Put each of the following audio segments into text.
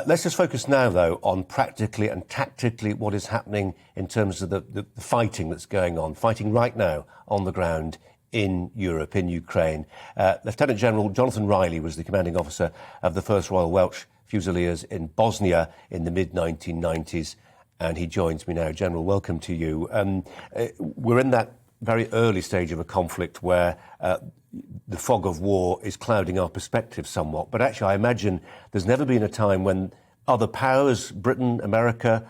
Let's just focus now, though, on practically and tactically what is happening in terms of the fighting that's going on, fighting right now on the ground in Europe, in Ukraine. Lt Gen Jonathon Riley was the commanding officer of the 1st Royal Welsh Fusiliers in Bosnia in the mid-1990s, and he joins me now. General, welcome to you. We're in that very early stage of a conflict where the fog of war is clouding our perspective somewhat. But actually, I imagine there's never been a time when other powers, Britain, America,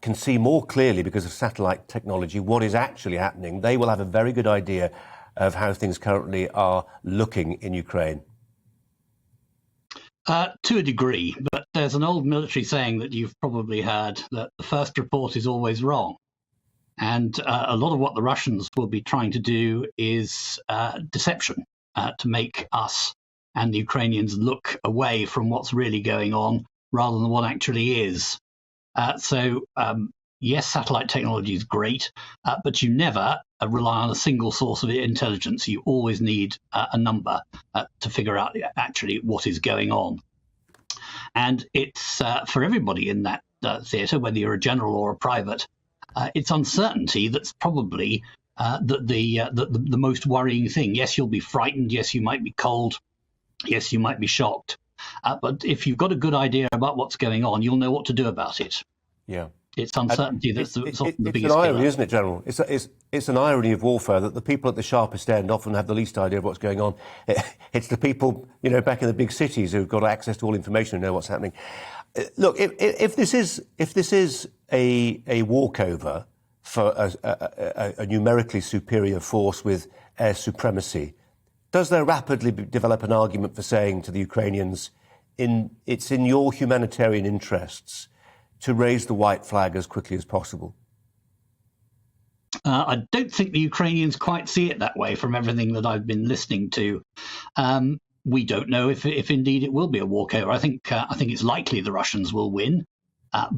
can see more clearly because of satellite technology what is actually happening. They will have a very good idea of how things currently are looking in Ukraine. To a degree, but there's an old military saying that you've probably heard, that the first report is always wrong. And a lot of what the Russians will be trying to do is deception, to make us and the Ukrainians look away from what's really going on rather than what actually is. Yes, satellite technology is great, but you never rely on a single source of intelligence. You always need a number to figure out actually what is going on. And it's for everybody in that theatre, whether you're a general or a private, it's uncertainty that's probably the most worrying thing. Yes, you'll be frightened. Yes, you might be cold. Yes, you might be shocked. But if you've got a good idea about what's going on, you'll know what to do about it. Yeah. It's uncertainty that's often the biggest It's an irony, killer. isn't it, General? It's an irony of warfare that the people at the sharpest end often have the least idea of what's going on. It's the people, back in the big cities who've got access to all information and know what's happening. Look, if this is a walkover for a numerically superior force with air supremacy, does there rapidly develop an argument for saying to the Ukrainians, it's in your humanitarian interests to raise the white flag as quickly as possible? I don't think the Ukrainians quite see it that way from everything that I've been listening to. We don't know if indeed it will be a walkover. I think it's likely the Russians will win,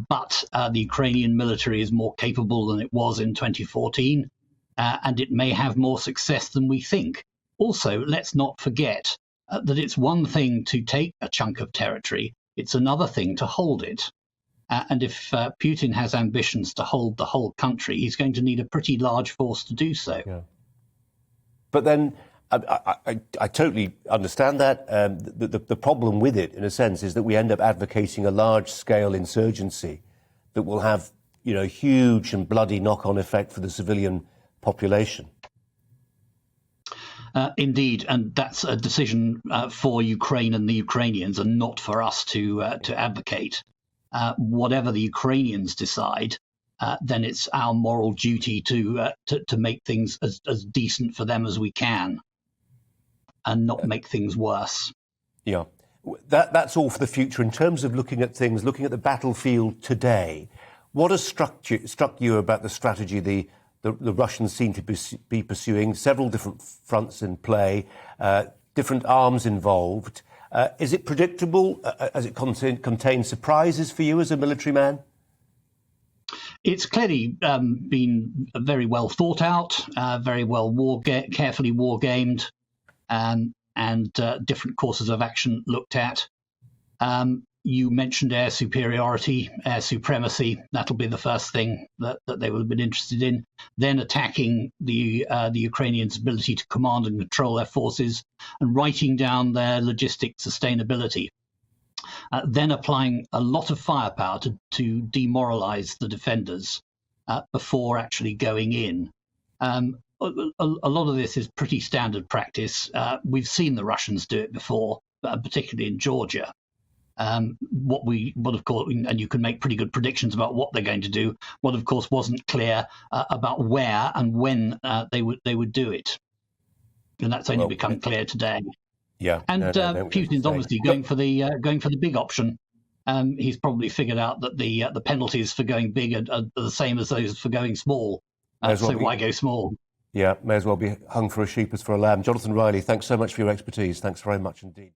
but the Ukrainian military is more capable than it was in 2014, and it may have more success than we think. Also, let's not forget that it's one thing to take a chunk of territory, it's another thing to hold it. And if Putin has ambitions to hold the whole country, he's going to need a pretty large force to do so. Yeah. But then I totally understand that. The problem with it, in a sense, is that we end up advocating a large-scale insurgency that will have, huge and bloody knock-on effect for the civilian population. Indeed, and that's a decision for Ukraine and the Ukrainians, and not for us to advocate. Whatever the Ukrainians decide, then it's our moral duty to make things as decent for them as we can, and not make things worse. Yeah, that's all for the future. In terms of looking at things, looking at the battlefield today, what has struck you about the strategy the Russians seem to be pursuing? Several different fronts in play, different arms involved. Is it predictable? Has it contained surprises for you as a military man? It's clearly been very well thought out, very well carefully war-gamed, and different courses of action looked at. You mentioned air superiority, air supremacy. That'll be the first thing that they would have been interested in. Then attacking the Ukrainians' ability to command and control their forces, and writing down their logistic sustainability. Then applying a lot of firepower to demoralize the defenders before actually going in. A lot of this is pretty standard practice. We've seen the Russians do it before, particularly in Georgia. What of course, and you can make pretty good predictions about what they're going to do. What of course wasn't clear about where and when they would do it, and that's only become clear today. Yeah, and Putin's obviously going for the big option. He's probably figured out that the penalties for going big are the same as those for going small. So why go small? Yeah, may as well be hung for a sheep as for a lamb. Jonathon Riley, thanks so much for your expertise. Thanks very much indeed.